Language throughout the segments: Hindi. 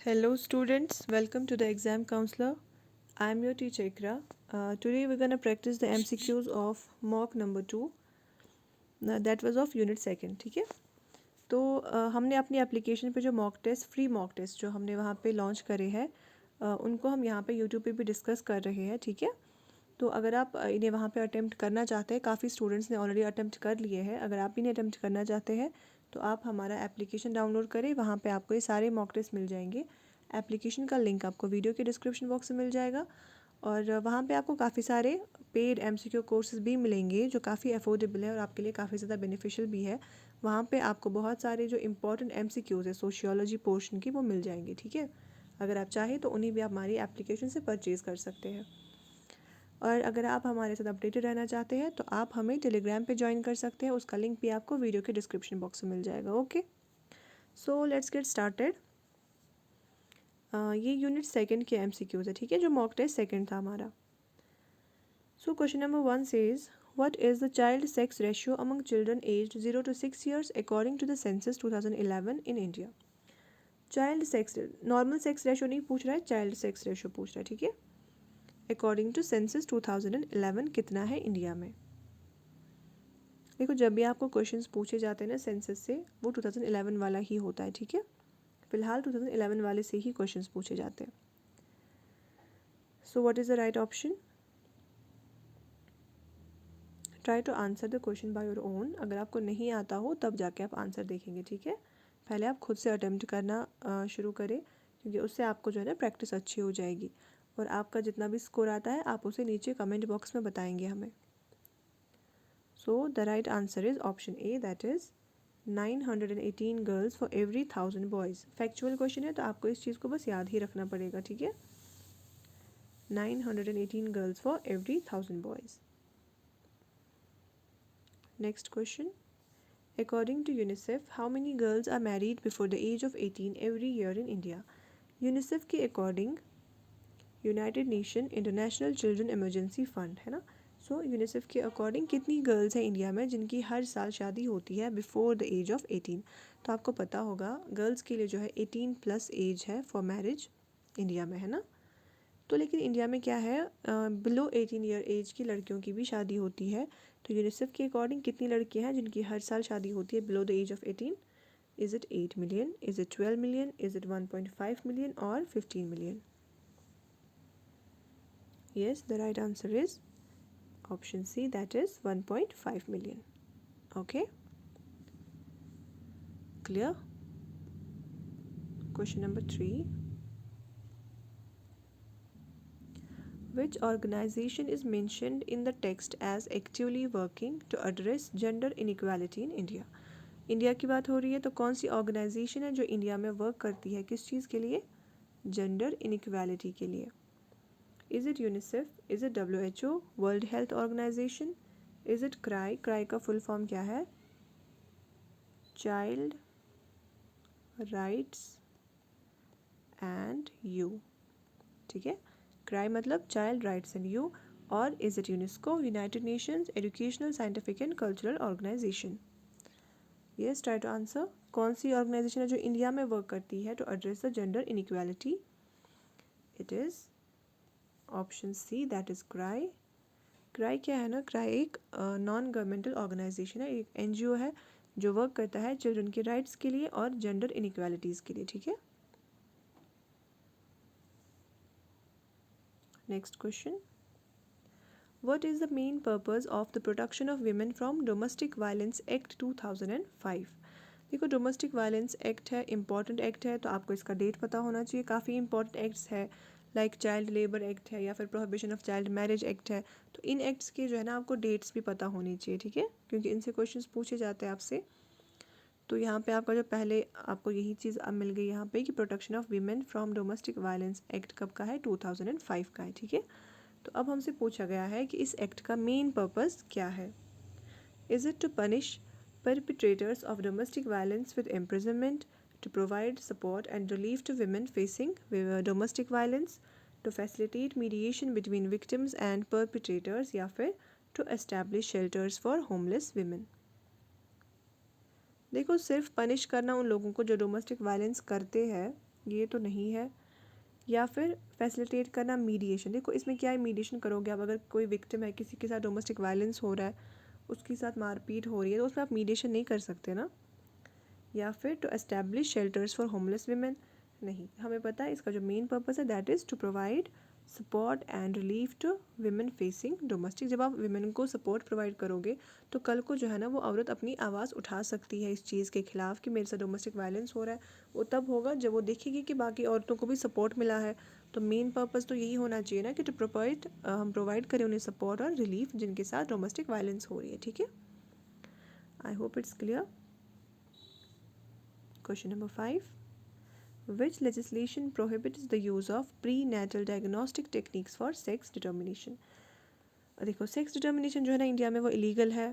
Hello students, welcome to the exam counselor. I am your teacher Ikra. Today we're going to practice the MCQs of mock number 2 that was of unit second. ठीक है, तो हमने अपनी एप्लीकेशन पे जो मॉक टेस्ट जो हमने वहाँ पे लॉन्च करे हैं उनको हम यहाँ पे यूट्यूब पे भी डिस्कस कर रहे हैं. ठीक है, तो अगर आप इन्हें वहाँ पे अटेम्प्ट करना चाहते हैं, काफ़ी स्टूडेंट्स ने ऑलरेडी अटेम्प्ट कर लिए हैं. अगर आप इन्हें अटेम्प्ट करना चाहते हैं तो आप हमारा एप्लीकेशन डाउनलोड करें. वहाँ पे आपको ये सारे मॉक टेस्ट मिल जाएंगे. एप्लीकेशन का लिंक आपको वीडियो के डिस्क्रिप्शन बॉक्स में मिल जाएगा और वहाँ पे आपको काफ़ी सारे पेड MCQ कोर्सेज भी मिलेंगे जो काफ़ी अफोर्डेबल है और आपके लिए काफ़ी ज़्यादा बेनिफिशियल भी है. वहाँ पे आपको बहुत सारे जो इंपॉर्टेंट MCQs है सोशियोलॉजी पोर्शन की वो मिल जाएंगे. ठीक है, अगर आप चाहें तो उन्हें भी आप हमारी एप्लीकेशन से परचेज़ कर सकते हैं. और अगर आप हमारे साथ अपडेटेड रहना चाहते हैं तो आप हमें टेलीग्राम पे ज्वाइन कर सकते हैं. उसका लिंक भी आपको वीडियो के डिस्क्रिप्शन बॉक्स में मिल जाएगा. Okay, so let's get started. ये यूनिट सेकंड के MCQs है. ठीक है, जो मॉक टेस्ट सेकंड था हमारा. So question number 1 says what is the child sex ratio among children aged 0 to 6 years according to the census 2011 in India. Child sex, normal sex ratio नहीं पूछ रहा है, चाइल्ड सेक्स रेशियो पूछ रहा है. ठीक है, अकॉर्डिंग टू सेंसस 2011 कितना है इंडिया में. देखो, जब भी आपको क्वेश्चंस पूछे जाते हैं ना सेंसस से, वो 2011 वाला ही होता है. ठीक है, फिलहाल 2011 वाले से ही क्वेश्चंस पूछे जाते हैं. So what is the right option. Try to answer the question by your own. अगर आपको नहीं आता हो तब जाके आप आंसर देखेंगे. ठीक है, पहले आप खुद से अटेम्प्ट करना शुरू करें क्योंकि उससे आपको जो है ना प्रैक्टिस अच्छी हो जाएगी और आपका जितना भी स्कोर आता है आप उसे नीचे कमेंट बॉक्स में बताएंगे हमें. So the right answer is option A, that is 918 girls for every 1000 boys. Factual question है तो आपको इस चीज़ को बस याद ही रखना पड़ेगा. ठीक है, 918 girls for every 1000 boys. Next question. According to UNICEF, how many girls are married before the age of 18 every year in India? UNICEF के according, United nation international children emergency fund है ना. सो यूनिसेफ के अकॉर्डिंग कितनी गर्ल्स हैं इंडिया में जिनकी हर साल शादी होती है बिफोर द एज ऑफ 18. तो आपको पता होगा गर्ल्स के लिए जो है 18+ एज है फॉर मैरिज इंडिया में, है ना. तो लेकिन इंडिया में क्या है, बिलो 18 ईयर एज की लड़कियों की भी शादी होती है. तो यूनिसेफ के अकॉर्डिंग कितनी लड़कियां हैं जिनकी हर साल शादी होती है below the age of 18. Is it 8 million, is it 12 million, is it 1.5 million और 15 million. Yes, the right answer is option C, that is 1.5 million. Okay, clear. Question number 3. Which organization is mentioned in the text as actively working to address gender inequality in India? India की बात हो रही है तो कौन सी ऑर्गेनाइजेशन है जो इंडिया में वर्क करती है, किस चीज़ के लिए, जेंडर इनइक्वालिटी के लिए. Is it UNICEF, is it WHO, World Health Organization, is it CRY. CRY का फुल फॉर्म क्या है, चाइल्ड राइट्स एंड यू. ठीक है, क्राई मतलब चाइल्ड राइट्स एंड यू. और is it UNESCO, United Nations Educational Scientific and Cultural Organization. Yes, try to answer. कौन सी ऑर्गेनाइजेशन है जो इंडिया में वर्क करती है to address the gender inequality. It is option C, that is CRY. CRY क्या है ना, क्राई एक नॉन गवर्नमेंटल ऑर्गेनाइजेशन है, एक NGO है जो वर्क करता है चिल्ड्रन के राइट्स के लिए और जेंडर इनइक्वालिटीज़ के लिए. ठीक है, next question. What is the main purpose of the Protection of Women from Domestic Violence Act 2005? देखो, डोमेस्टिक वायलेंस एक्ट है, इम्पॉर्टेंट एक्ट है, तो आपको इसका डेट पता होना चाहिए. काफ़ी इंपॉर्टेंट एक्ट्स है लाइक चाइल्ड लेबर एक्ट है या फिर prohibition of child marriage act है. तो इन एक्ट्स के जो है ना आपको डेट्स भी पता होनी चाहिए. ठीक है, क्योंकि इनसे क्वेश्चंस पूछे जाते हैं आपसे. तो यहाँ पे आपका जो पहले आपको यही चीज़ अब मिल गई यहाँ पे कि protection of women from domestic violence act कब का है, 2005 का है. ठीक है, तो अब हमसे पूछा गया है कि इस एक्ट का मेन पर्पस क्या है. Is it to punish perpetrators of domestic violence with imprisonment, to provide support and relief to women facing domestic violence, to facilitate mediation between victims and perpetrators, या फिर to establish shelters for homeless women. देखो, सिर्फ पनिश करना उन लोगों को जो डोमेस्टिक वायलेंस करते हैं ये तो नहीं है। या फिर फैसिलिटेट करना मीडिएशन, देखो इसमें क्या है, मीडिएशन करोगे आप, अगर कोई विक्टिम है, किसी के साथ डोमेस्टिक वायलेंस हो रहा है, उसके साथ मारपीट हो रही है, तो उसमें आप मीडिएशन नहीं कर सकते ना। या फिर to establish shelters for homeless women, नहीं, हमें पता है इसका जो मेन पर्पस है that is to provide support and relief to women facing domestic. जब आप विमेन को सपोर्ट प्रोवाइड करोगे तो कल को जो है ना वो औरत अपनी आवाज़ उठा सकती है इस चीज़ के खिलाफ़ कि मेरे साथ डोमेस्टिक वायलेंस हो रहा है। वो तब होगा जब वो देखेगी कि बाकी औरतों को भी सपोर्ट मिला है। तो मेन पर्पस तो यही होना चाहिए ना कि टू प्रोवाइड, हम प्रोवाइड करें उन्हें सपोर्ट और रिलीफ जिनके साथ डोमेस्टिक वायलेंस हो रही है। ठीक है, I hope it's clear. Question number 5. Which legislation prohibits the use of prenatal diagnostic techniques for sex determination? देखो सेक्स डिटर्मिनेशन जो है ना इंडिया में वो इलीगल है,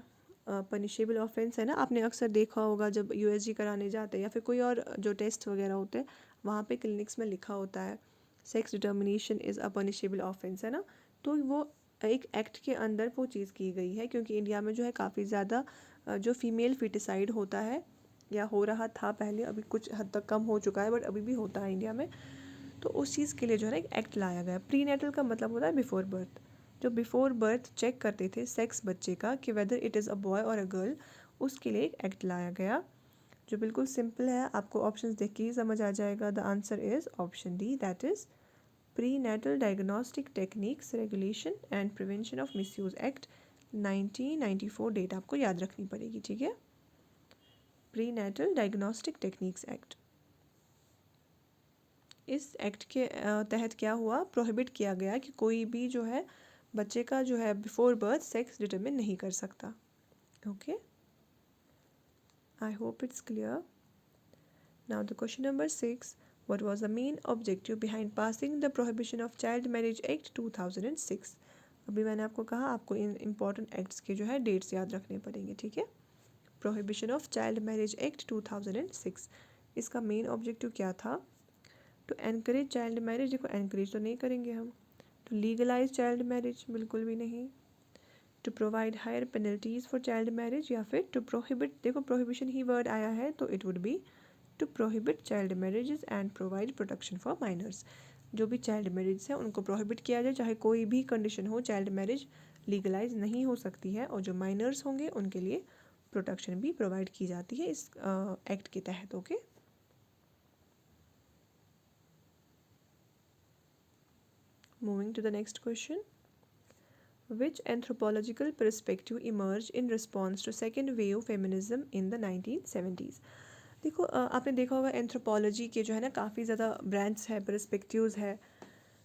पनिशेबल ऑफेंस है ना। आपने अक्सर देखा होगा जब यूएसजी कराने जाते हैं या फिर कोई और जो टेस्ट वगैरह होते हैं वहाँ पे क्लिनिक्स में लिखा होता है sex determination is a punishable offence, है ना। तो वो एक एक्ट के अंदर वो चीज़ की गई है क्योंकि इंडिया में जो है काफ़ी ज़्यादा जो फीमेल फिटिसाइड होता है या हो रहा था पहले, अभी कुछ हद तक कम हो चुका है बट अभी भी होता है इंडिया में। तो उस चीज़ के लिए जो है ना एक एक्ट लाया गया। प्री नेटल का मतलब होता है बिफोर बर्थ। जो बिफोर बर्थ चेक करते थे सेक्स बच्चे का कि whether it is a boy और अ गर्ल, उसके लिए एक एक्ट लाया गया जो बिल्कुल सिंपल है। आपको ऑप्शंस देख के ही समझ आ जाएगा। The answer is option D, that is prenatal diagnostic techniques regulation and prevention of misuse act 1994। Date आपको याद रखनी पड़ेगी, ठीक है। Prenatal diagnostic techniques act, इस एक्ट के तहत क्या हुआ, प्रोहिबिट किया गया कि कोई भी जो है बच्चे का जो है बिफोर बर्थ सेक्स डिटरमिन नहीं कर सकता। Okay, I hope it's clear. Now the question number 6, what was the main objective behind passing the prohibition of child marriage act 2006? अभी मैंने आपको कहा आपको इन इम्पॉर्टेंट एक्ट्स के जो है डेट्स याद रखने पड़ेंगे, ठीक है। Prohibition of child marriage act 2006, इसका मेन ऑब्जेक्टिव क्या था? टू एनकरेज चाइल्ड मैरिज, देखो एनकरेज तो नहीं करेंगे हम। टू लीगलाइज चाइल्ड मैरिज, बिल्कुल भी नहीं। To provide higher penalties for child marriage, या फिर टू प्रोहिबिट, देखो प्रोहिबिशन ही वर्ड आया है तो it would be to prohibit child marriages and provide protection for minors. जो भी चाइल्ड मैरिज है उनको प्रोहिबिट किया जाए, चाहे कोई भी कंडीशन हो, चाइल्ड मैरिज लीगलाइज नहीं हो सकती है, और जो माइनर्स होंगे उनके लिए प्रोटेक्शन भी प्रोवाइड की जाती है इस एक्ट के तहत। Okay, moving to the next question. Which anthropological perspective emerged in response to second wave feminism in the 1970s? देखो आपने देखा होगा एंथ्रोपोलॉजी के जो है ना काफ़ी ज़्यादा ब्रांच है, परस्पेक्टिव्स है,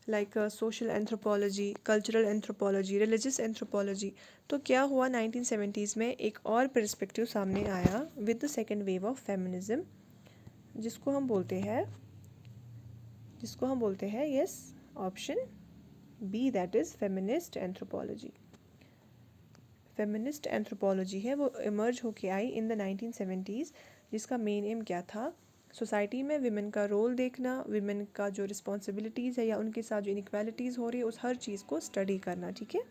like social anthropology, cultural anthropology, religious anthropology. तो क्या हुआ 1970s में एक और परस्पेक्टिव सामने आया with the second wave of feminism, जिसको हम बोलते हैं yes, option B, that is feminist anthropology. Feminist anthropology है वो इमर्ज होके आई इन द 1970s, जिसका मेन एम क्या था, सोसाइटी में विमेन का रोल देखना, विमेन का जो रिस्पॉन्सिबिलिटीज़ है या उनके साथ जो इनक्वालिटीज़ हो रही है उस हर चीज़ को स्टडी करना, ठीक है।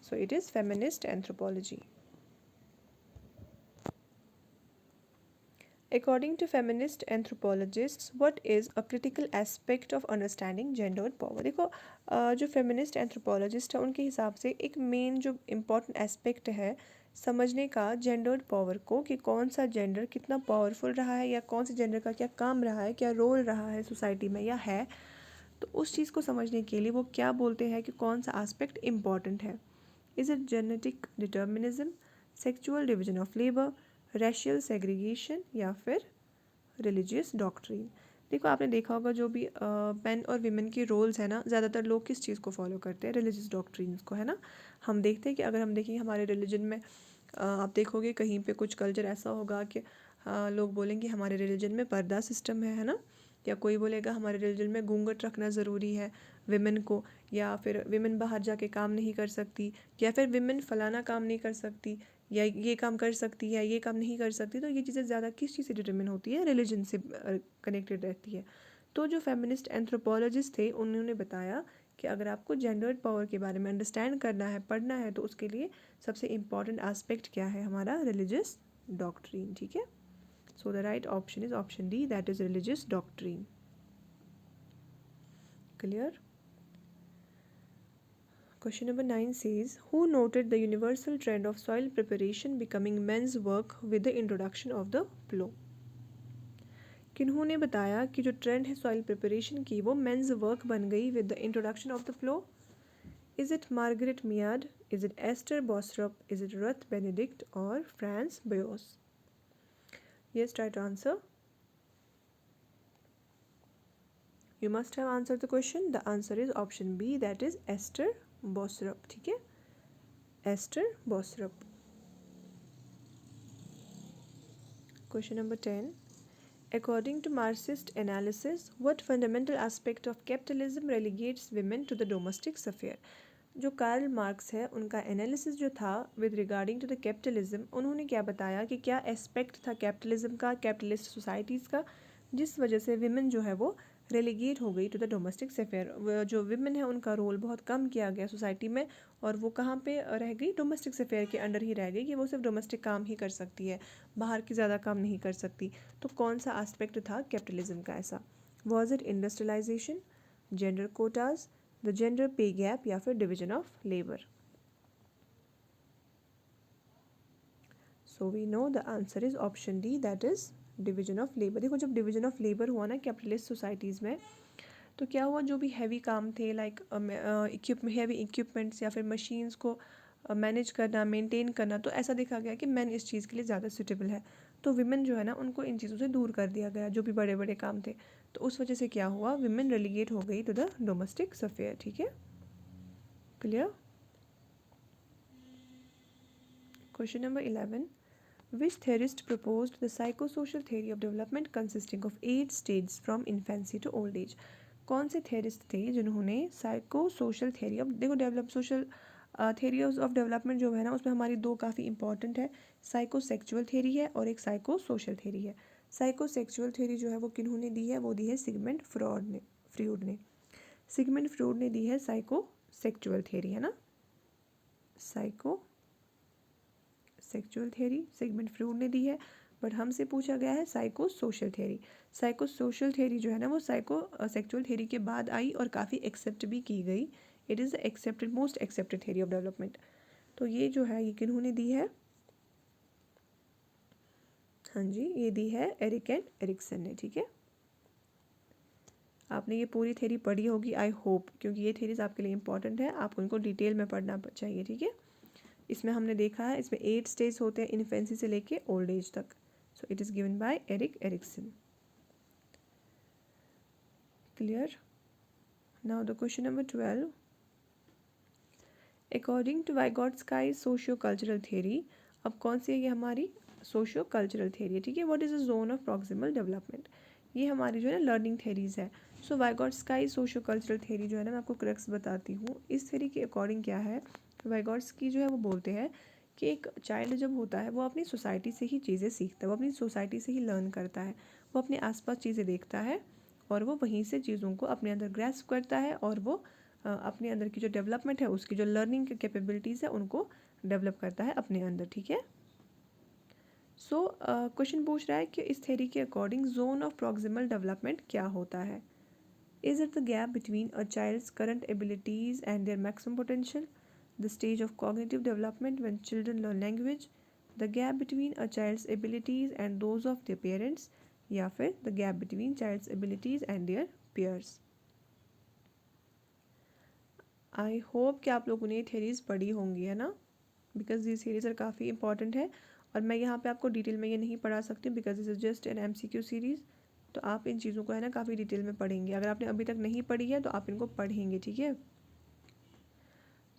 सो it is feminist anthropology. According to feminist anthropologists, what is a critical aspect of understanding gendered power? देखो जो feminist anthropologist है उनके हिसाब से एक मेन जो important aspect है समझने का gendered power को, कि कौन सा जेंडर कितना पावरफुल रहा है या कौन से जेंडर का क्या काम रहा है, क्या रोल रहा है सोसाइटी में या है, तो उस चीज़ को समझने के लिए वो क्या बोलते हैं कि कौन सा एस्पेक्ट इम्पॉर्टेंट है। Is it genetic determinism, sexual division of labour, racial segregation, या फिर रिलीजियस डॉक्ट्रिन। देखो आपने देखा होगा जो भी मेन और वीमेन की रोल्स है ना, ज़्यादातर लोग किस चीज़ को फॉलो करते हैं, रिलीजियस डॉक्ट्रिन्स को, है ना। हम देखते हैं कि अगर हम देखेंगे हमारे रिलीजन में आप देखोगे कहीं पे कुछ कल्चर ऐसा होगा कि लोग बोलेंगे हमारे रिलीजन में पर्दा सिस्टम है ना, या कोई बोलेगा हमारे रिलीजन में घूंघट रखना ज़रूरी है विमेन को, या फिर विमेन बाहर जाके काम नहीं कर सकती, या फिर विमेन फलाना काम नहीं कर सकती, या ये काम कर सकती है ये काम नहीं कर सकती। तो ये चीज़ें ज़्यादा किस चीज़ से डिटरमिन होती है, रिलीजन से कनेक्टेड रहती है। तो जो फेमिनिस्ट एंथ्रोपोलॉजिस्ट थे उन्होंने बताया कि अगर आपको जेंडर्ड पावर के बारे में अंडरस्टैंड करना है, पढ़ना है, तो उसके लिए सबसे इम्पॉर्टेंट एस्पेक्ट क्या है, हमारा रिलीजियस डॉक्ट्रिन, ठीक है। So the right option is option D, that is religious doctrine. Clear? Question number 9 says, who noted the universal trend of soil preparation becoming men's work with the introduction of the plow? किन्होंने बताया कि जो ट्रेंड है सॉइल प्रिपरेशन की वो मेंस वर्क बन गई with the introduction of the plough? Is it Margaret Mead? Is it Esther Bostrup? Is it Ruth Benedict or Franz Boas? Yes, try to answer. You must have answered the question. The answer is option B, that is Esther Bostrup. ठीक है, Esther Bostrup. Question number 10. According to Marxist analysis, what fundamental aspect of capitalism relegates women to the domestic sphere? जो कार्ल मार्क्स है उनका एनालिसिस जो था with regarding to the capitalism, उन्होंने क्या बताया कि क्या एस्पेक्ट था कैपिटलिज्म का, कैपिटलिस्ट सोसाइटीज़ का, जिस वजह से विमेन जो है वो रेलीगेट हो गई टू द डोमेस्टिक स्फीयर। जो विमेन है उनका रोल बहुत कम किया गया सोसाइटी में, और वो कहाँ पे रह गई, डोमेस्टिक स्फीयर के अंडर ही रह गई कि वो सिर्फ डोमेस्टिक काम ही कर सकती है, बाहर की ज़्यादा काम नहीं कर सकती। तो कौन सा एस्पेक्ट था कैपिटलिज्म का ऐसा? Was it industrialisation, gender quotas, the gender pay gap, या फिर division of labour? So we know the answer is option D, that is division of labour. देखो जब डिवीजन ऑफ लेबर हुआ ना कैपिटलिस्ट सोसाइटीज़ में, तो क्या हुआ, जो भी हैवी काम थे लाइक हैवी इक्विपमेंट्स या फिर मशीन्स को मैनेज करना, मेंटेन करना, तो ऐसा देखा गया कि मैन इस चीज़ के लिए ज़्यादा सूटेबल है। तो विमेन जो है ना उनको इन चीज़ों से दूर कर दिया गया, जो भी बड़े बड़े काम थे। तो उस वजह से क्या हुआ, विमेन रेलीगेट हो गई टू द डोमेस्टिक स्फीयर। ठीक है, clear? Question number 11. Which theorist proposed the psychosocial theory of development consisting of 8 stages from infancy to old age? कौन से थेरिस्ट थे जिन्होंने साइको सोशल थेरी ऑफ, देखो develop social theory of development जो है ना उसमें हमारी दो काफ़ी इंपॉर्टेंट है, साइको सेक्चुअल थेरी है और एक साइको सोशल थेरी है। साइको सेक्चुअल थेरी जो है वो किन्होंने दी है, वो दी है सिगमंड फ्रॉड ने। सिगमंड फ्रॉड ने दी है साइको सेक्चुअल थेरी, है ना, psychosexual theory Sigmund Freud ने दी है, बट हमसे पूछा गया है psychosocial theory. Psychosocial theory जो है ना वो साइको सेक्चुअल थ्योरी के बाद आई और काफ़ी एक्सेप्ट भी की गई। It is accepted, most accepted theory of development. तो ये जो है ये किन्होंने दी है, हाँ जी, ये दी है एरिक एंड एरिक्सन ने। ठीक है, आपने ये पूरी थ्योरी पढ़ी होगी आई होप, क्योंकि ये थ्योरीज आपके लिए इंपॉर्टेंट है, आपको इनको डिटेल में पढ़ना चाहिए। ठीक है, इसमें हमने देखा है इसमें 8 स्टेज होते हैं इन्फेंसी से लेके ओल्ड एज तक। So it is given by Erik Erikson. Clear? Now the question number 12. According to Vygotsky socio cultural theory, अब कौन सी है ये हमारी सोशियो कल्चरल थ्योरी है। ठीक है, what is the zone of proximal development, ये हमारी जो है ना लर्निंग थ्योरीज है। सो वाइगॉट्स्काई सोशियो कल्चरल थ्योरी जो है ना मैं आपको क्रक्स बताती हूँ। इस थ्योरी के अकॉर्डिंग क्या है, वाइगॉट्स्की जो है वो बोलते हैं कि एक चाइल्ड जब होता है वो अपनी सोसाइटी से ही चीज़ें सीखता है, वो अपनी सोसाइटी से ही लर्न करता है, वो अपने आसपास चीज़ें देखता है और वो वहीं से चीज़ों को अपने अंदर ग्रैस्प करता है और वो अपने अंदर की जो डेवलपमेंट है उसकी जो लर्निंग कैपेबिलिटीज़ है उनको डेवलप करता है अपने अंदर। ठीक है, सो क्वेश्चन पूछ रहा है कि इस थ्योरी के according zone of proximal development क्या होता है? Is it the gap between a child's current abilities and their maximum potential, the stage of cognitive development when children learn language, the gap between a child's abilities and those of their parents, या फिर the gap between child's abilities and their peers? I hope कि आप लोगों ने थेरीज पढ़ी होंगी, है ना, बिकॉज ये सीरीज आर काफ़ी इंपॉर्टेंट है और मैं यहाँ पे आपको डिटेल में ये नहीं पढ़ा सकती because this is just an MCQ series. तो आप इन चीज़ों को है ना काफ़ी डिटेल में पढ़ेंगे, अगर आपने अभी तक नहीं पढ़ी है तो आप इनको पढ़ेंगे। ठीक है,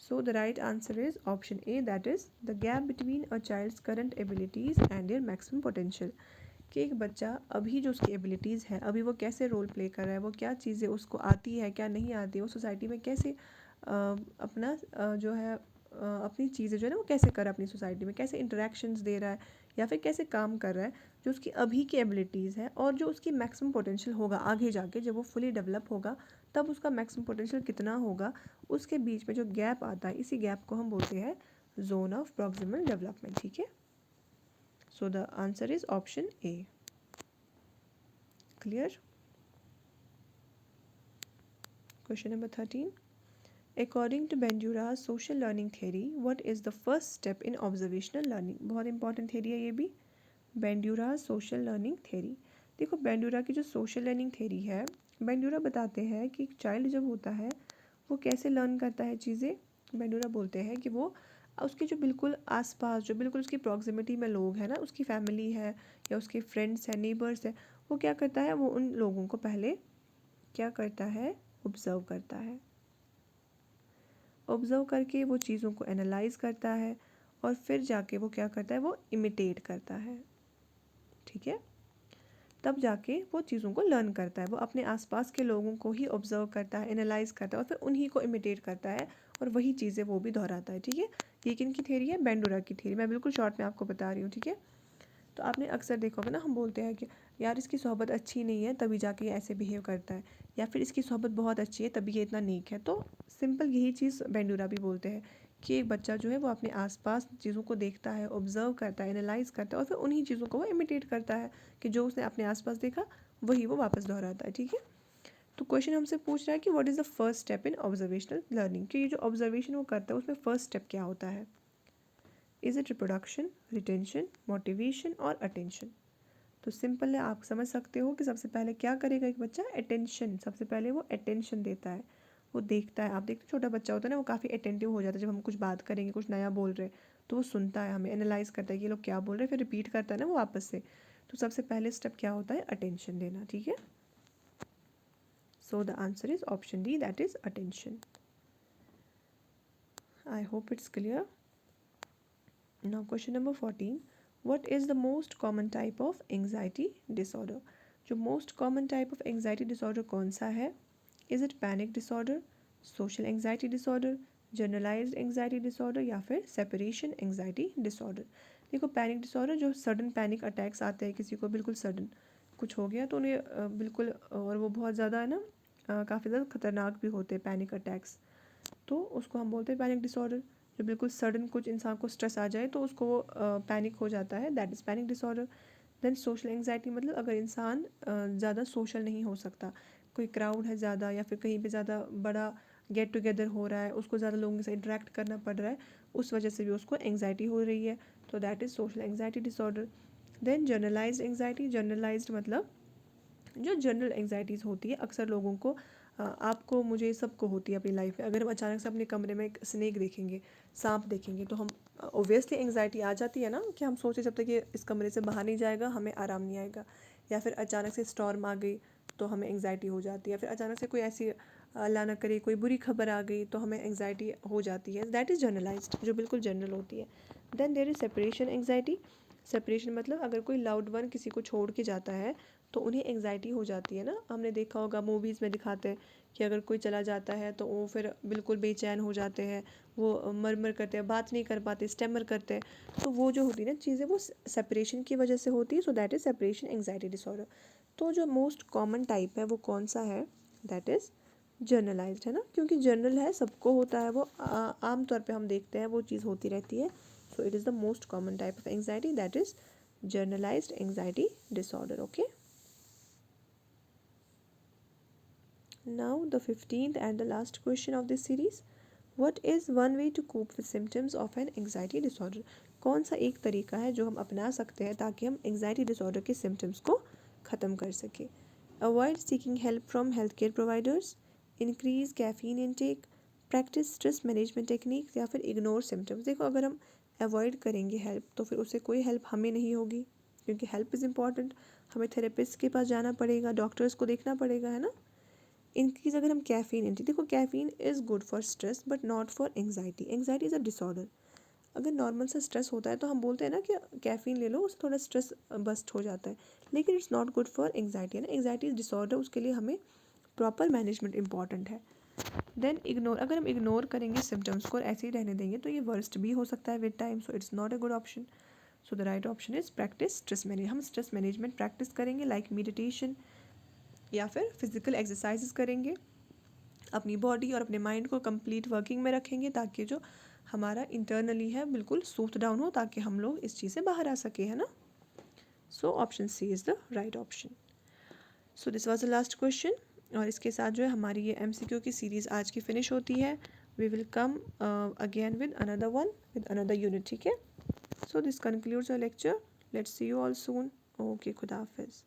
so the right answer is option A, that is the gap between a child's current abilities and their maximum potential, कि एक बच्चा अभी जो उसकी एबिलिटीज़ है, अभी वो कैसे रोल प्ले कर रहा है, वो क्या चीज़ें उसको आती है क्या नहीं आती है, वो सोसाइटी में कैसे अपना जो है अपनी चीज़ें जो है ना वो कैसे कर रहा है अपनी सोसाइटी में, कैसे इंटरेक्शंस दे रहा है या फिर कैसे काम कर रहा है, जो उसकी अभी की एबिलिटीज़ है और जो उसकी मैक्सिमम पोटेंशियल होगा आगे जाके जब वो फुली डेवलप होगा तब उसका मैक्सिमम पोटेंशियल कितना होगा, उसके बीच में जो गैप आता है इसी गैप को हम बोलते हैं जोन ऑफ प्रॉक्सिमल डेवलपमेंट। ठीक है, so the answer is option A. Clear? Question number 13. According to Bandura's social learning theory, what is the first step in observational learning? बहुत इंपॉर्टेंट थेरी है ये भी. Bandura's social learning theory. देखो बेंडूरा की जो सोशल लर्निंग थेरी है, बेंडूरा बताते हैं कि एक चाइल्ड जब होता है वो कैसे लर्न करता है चीज़ें. बेंडूरा बोलते हैं कि वो उसके जो बिल्कुल आसपास, जो बिल्कुल उसकी प्रॉक्सिमिटी में लोग हैं ना, उसकी फैमिली है या उसके फ्रेंड्स हैं, नेबर्स हैं, वो क्या करता है, वो उन लोगों को पहले क्या करता है, ऑब्जर्व करता है. ऑब्जर्व करके वो चीज़ों को एनालाइज करता है और फिर जाके वो क्या करता है, वो इमिटेट करता है. ठीक है, तब जाके वो चीज़ों को लर्न करता है. वो अपने आसपास के लोगों को ही ऑब्जर्व करता है, एनालाइज करता है और फिर उन्हीं को इमिटेट करता है और वही चीज़ें वो भी दोहराता है. ठीक है, ये किन की थेरी है, बेंडूरा की थेरी. मैं बिल्कुल शॉर्ट में आपको बता रही हूँ. ठीक है, तो आपने अक्सर देखा होगा ना, हम बोलते हैं कि यार इसकी सोहबत अच्छी नहीं है तभी जाके ये ऐसे बिहेव करता है, या फिर इसकी सोहबत बहुत अच्छी है तभी ये इतना नेक है. तो सिंपल यही चीज़ बेंडूरा भी बोलते हैं कि एक बच्चा जो है वो अपने आसपास चीज़ों को देखता है, ऑब्जर्व करता है, एनालाइज करता है और फिर उन्हीं चीज़ों को वो इमिटेट करता है कि जो उसने अपने आसपास देखा वही वो वापस दोहराता है. ठीक है, तो क्वेश्चन हमसे पूछ रहा है कि what is the first step in observational learning, कि ये जो ऑब्जर्वेशन वो करता है उसमें फर्स्ट स्टेप क्या होता है. Is it reproduction, retention, motivation और अटेंशन. तो सिंपल है, आप समझ सकते हो कि सबसे पहले क्या करेगा एक बच्चा, अटेंशन. सबसे पहले वो अटेंशन देता है, वो देखता है. आप देखते हो छोटा बच्चा होता है ना, वो काफ़ी अटेंटिव हो जाता है जब हम कुछ बात करेंगे, कुछ नया बोल रहे हैं तो वो सुनता है, हमें एनालाइज करता है कि ये लोग क्या बोल रहे हैं, फिर रिपीट करता है ना वो वापस से. तो सबसे पहले स्टेप क्या होता है, अटेंशन देना. ठीक है, so the answer is option D, that is attention. I hope it's clear. Now question number 14. What is the most common type of anxiety disorder? जो most common type of anxiety disorder कौन सा है? Is it panic disorder, social anxiety disorder, generalized anxiety disorder या फिर separation anxiety disorder? देखो पैनिक डिसऑर्डर, जो सडन पैनिक अटैक्स आते हैं किसी को, बिल्कुल सडन कुछ हो गया तो उन्हें बिल्कुल, और वो बहुत ज़्यादा है ना, काफ़ी ज़्यादा खतरनाक भी होते हैं पैनिक अटैक्स, तो उसको हम बोलते हैं पैनिक डिसऑर्डर. जो बिल्कुल सडन कुछ इंसान को स्ट्रेस आ जाए तो उसको पैनिक हो जाता है, that is panic disorder. Then social anxiety, मतलब अगर इंसान ज़्यादा सोशल नहीं हो सकता, कोई क्राउड है ज़्यादा या फिर कहीं पे ज़्यादा बड़ा गेट टुगेदर हो रहा है, उसको ज़्यादा लोगों से इंटरेक्ट करना पड़ रहा है, उस वजह से भी उसको एंग्जाइटी हो रही है, तो that is social anxiety disorder. Then generalised anxiety. Generalised मतलब जो जनरल एंग्जाइटीज़ होती है अक्सर लोगों को, आपको, मुझे, सबको होती है अपनी लाइफ में. अगर हम अचानक से अपने कमरे में एक स्नेक देखेंगे, सांप देखेंगे, तो हम ऑब्वियसली एंग्जाइटी आ जाती है ना, कि हम सोचे जब तक ये इस कमरे से बाहर नहीं जाएगा हमें आराम नहीं आएगा. या फिर अचानक से स्टॉर्म आ गई तो हमें एंग्जाइटी हो जाती है. या फिर अचानक से कोई ऐसी अल्लाह ना करे कोई बुरी खबर आ गई तो हमें एंग्जाइटी हो जाती है. दैट इज़ जनरलाइज्ड, जो बिल्कुल जनरल होती है. Then there is separation anxiety. Separation मतलब अगर कोई लाउड वन किसी को छोड़ के जाता है तो उन्हें एंग्जाइटी हो जाती है ना. हमने देखा होगा मूवीज़ में दिखाते हैं कि अगर कोई चला जाता है तो वो फिर बिल्कुल बेचैन हो जाते हैं, वो मरमर करते हैं, बात नहीं कर पाते, स्टेमर करते हैं. तो वो जो होती है ना चीज़ें, वो सेपरेशन की वजह से होती है. So that is separation anxiety disorder. तो जो मोस्ट कॉमन टाइप है वो कौन सा है, दैट इज़ जनरलाइज्ड, है ना, क्योंकि जनरल है, सबको होता है, वो आम तौर पे हम देखते हैं वो चीज़ होती रहती है. सो it is the most common type of anxiety, that is generalized anxiety disorder. Okay, now the 15th and the last question of this series. What is one way to cope with symptoms of an anxiety disorder? कौन सा एक तरीका है जो हम अपना सकते हैं ताकि हम एंग्जाइटी डिसऑर्डर के सिम्टम्स को ख़त्म कर सकें. Avoid seeking help from health care providers, increase caffeine intake, practice stress management techniques या फिर इग्नोर सिम्टम्स. देखो अगर हम अवॉइड करेंगे हेल्प तो फिर उससे कोई हेल्प हमें नहीं होगी, क्योंकि हेल्प इज़ इम्पॉर्टेंट. हमें थेरेपिस्ट के पास जाना पड़ेगा, डॉक्टर्स को देखना पड़ेगा, है ना. इनकीज अगर हम कैफ़ीन इंटेक, देखो caffeine is good for stress but not for anxiety. Anxiety is a disorder. अगर नॉर्मल सा स्ट्रेस होता है तो हम बोलते हैं ना कि कैफ़ीन ले लो, उससे थोड़ा स्ट्रेस बस्ट हो जाता है, लेकिन it's not good for anxiety, है ना. एंग्जाइटी इज़ डिसऑर्डर, उसके लिए हमें प्रॉपर मैनेजमेंट इंपॉर्टेंट है. देन इग्नोर, अगर हम इग्नोर करेंगे सिम्टम्स को और ऐसे ही रहने देंगे तो ये वर्स्ट भी हो सकता है with time. So it's not a good option. So the right option is practice stress manage. हम स्ट्रेस मैनेजमेंट प्रैक्टिस करेंगे, लाइक मेडिटेशन या फिर फिजिकल एक्सरसाइजेस करेंगे, अपनी बॉडी और अपने माइंड को कंप्लीट वर्किंग में रखेंगे ताकि जो हमारा इंटरनली है बिल्कुल सूथ डाउन हो, ताकि हम लोग इस चीज़ से बाहर आ सके, है ना. So option C is the right option. So this was the last question. और इसके साथ जो है हमारी ये MCQ की सीरीज़ आज की फिनिश होती है. We will come again with another one with another unit. ठीक है. So this concludes our lecture. Let's see you all soon. Okay, खुदा हाफिज़.